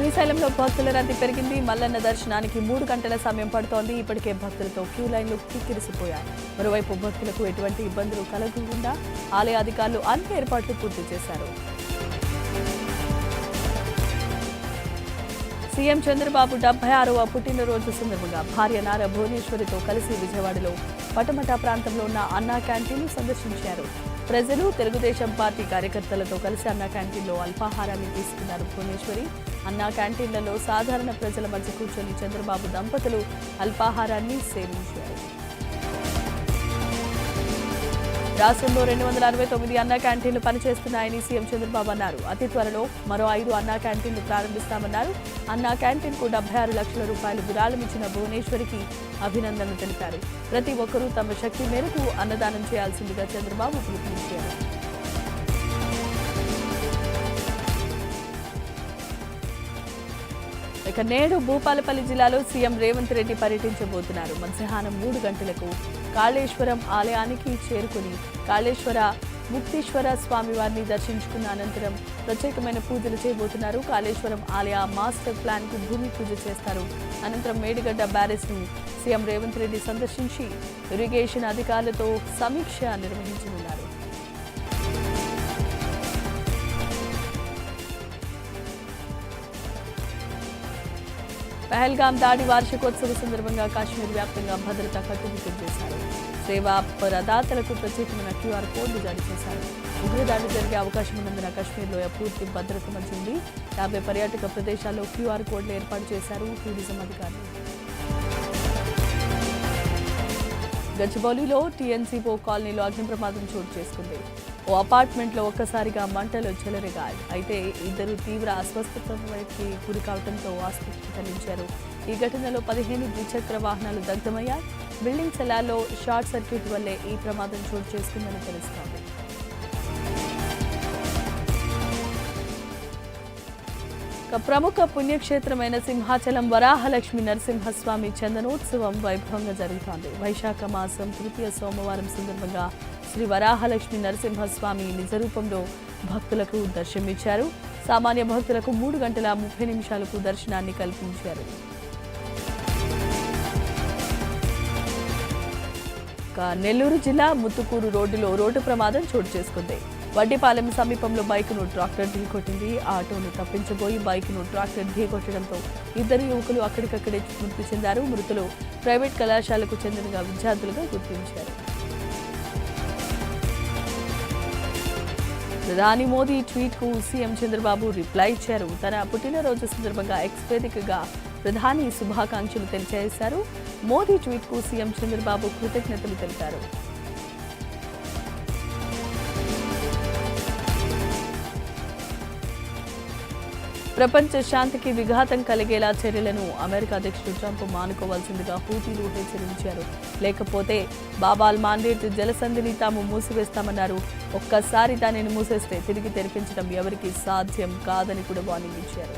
శ్రీశైలంలో భక్తుల రద్దీ పెరిగింది. మల్లన్న దర్శనానికి 3 గంటల సమయం పడుతోంది. ఇప్పటికే భక్తులతో క్యూ లైన్లు కిక్కిరిసిపోయాయి. మరోవైపు భక్తులకు ఎటువంటి ఇబ్బందులు కలగకుండా ఆలయ అధికారులు అన్ని ఏర్పాట్లు పూర్తి చేశారు. సీఎం చంద్రబాబు 76వ పుట్టినరోజు సందర్భంగా భార్య నారా భువనేశ్వరితో కలిసి విజయవాడలో పటమట ప్రాంతంలో ఉన్న అన్నా క్యాంటీన్ను సందర్శించారు. ప్రజలు, తెలుగుదేశం పార్టీ కార్యకర్తలతో కలిసి అన్నా క్యాంటీన్లో అల్పాహారాన్ని తీసుకున్నారు భువనేశ్వరి. అన్నా క్యాంటీన్లలో సాధారణ ప్రజల మధ్య కూర్చొని చంద్రబాబు దంపతులు అల్పాహారాన్ని సేవించారు. రాష్ట్రంలో 269 అన్నా క్యాంటీన్లు పనిచేస్తున్నాయని సీఎం చంద్రబాబు అన్నారు. అతి త్వరలో మరో 5 అన్నా క్యాంటీన్లు ప్రారంభిస్తామన్నారు. అన్నా క్యాంటీన్కు 76 లక్షల రూపాయలు విరాళం ఇచ్చిన భువనేశ్వరికి అభినందనలు తెలిపారు. ప్రతి ఒక్కరూ తమ శక్తి మేరకు అన్నదానం చేయాల్సిందిగా చంద్రబాబు పిలుపునిచ్చారు. ఇక నేడు భూపాలపల్లి జిల్లాలో సీఎం రేవంత్ రెడ్డి పర్యటించబోతున్నారు. మధ్యాహ్నం 3 గంటలకు కాళేశ్వరం ఆలయానికి చేరుకుని కాళేశ్వర ముక్తీశ్వర స్వామివారిని దర్శించుకున్న అనంతరం ప్రత్యేకమైన పూజలు చేయబోతున్నారు. కాళేశ్వరం ఆలయ మాస్టర్ ప్లాన్ కు భూమి పూజ చేస్తారు. అనంతరం మేడిగడ్డ బ్యారేజ్ ను సీఎం రేవంత్ రెడ్డి సందర్శించి ఇరిగేషన్ అధికారులతో సమీక్ష నిర్వహించనున్నారు. పహల్గాం దాడి వార్షికోత్సవ సందర్భంగా కాశ్మీర్ వ్యాప్తంగా భద్రత కట్టుదిట్టం చేశారు. సేవా ప్రదాతలకు ప్రత్యేకమైన క్యూఆర్ కోడ్లు జారీ చేశారు. ఉగ్రదాడి జరిగే అవకాశం ఉన్నందున కాశ్మీర్లో పూర్తి భద్రత మంచింది. 50 పర్యాటక ప్రదేశాల్లో క్యూఆర్ కోడ్లు ఏర్పాటు చేశారు టూరిజం అధికారులు. గచ్చిబౌలిలో టీఎన్సీపో కాలనీలో అగ్ని ప్రమాదం చోటు చేసుకుంది. ఓ అపార్ట్మెంట్లో ఒక్కసారిగా మంటలు చెలరేగాయి. అయితే 2 తీవ్ర అస్వస్థతకి గురి కావడంతో ఆసుపత్రికి తరలించారు. ఈ ఘటనలో 15 ద్విచక్ర వాహనాలు దగ్ధమయ్యాయి. బిల్డింగ్ సెల్లార్లో షార్ట్ సర్క్యూట్ వల్లే ఈ ప్రమాదం చోటు చేసుకుందని తెలుస్తోంది. ప్రముఖ పుణ్యక్షేత్రమైన సింహాచలం వరాహలక్ష్మి నరసింహస్వామి చందనోత్సవం వైభవంగా జరుగుతోంది. వైశాఖ మాసం 3వ సోమవారం సందర్భంగా శ్రీ వరాహలక్ష్మి నరసింహస్వామి నిజరూపంలో భక్తులకు దర్శనమిచ్చారు. సామాన్య భక్తులకు 3 గంటల 30 నిమిషాలకు దర్శనాన్ని కల్పించారు. నెల్లూరు జిల్లా ముత్తుకూరు రోడ్డులో రోడ్డు ప్రమాదం చోటు చేసుకుంది. వడ్డిపాలెం సమీపంలో బైక్ను ట్రాక్టర్ ఢీకొట్టింది. ఆటోను తప్పించబోయి బైక్ను ట్రాక్టర్ ఢీకొట్టడంతో 2 యువకులు అక్కడికక్కడే మృతి చెందారు. మృతులు ప్రైవేట్ కళాశాలకు చెందిన విద్యార్థులుగా గుర్తించారు. ప్రధాని మోదీ ట్వీట్ కు సీఎం చంద్రబాబు రిప్లై ఇచ్చారు. తన పుట్టినరోజు సందర్భంగా ఎక్స్ వేదికగా ప్రధాని శుభాకాంక్షలు తెలియజేశారు. మోదీ ట్వీట్ కు సీఎం చంద్రబాబు కృతజ్ఞతలు తెలిపారు. ప్రపంచ శాంతికి విఘాతం కలిగేలా చర్యలను అమెరికా అధ్యక్షుడు ట్రంప్ మానుకోవాల్సిందిగా హూతీలు హెచ్చరించారు. లేకపోతే బాబాల్ మాండేట్ జలసంధిని తాము మూసివేస్తామన్నారు. ఒక్కసారి దానిని మూసేస్తే తిరిగి తెరిపించడం ఎవరికీ సాధ్యం కాదని కూడా వార్నింగ్ ఇచ్చారు.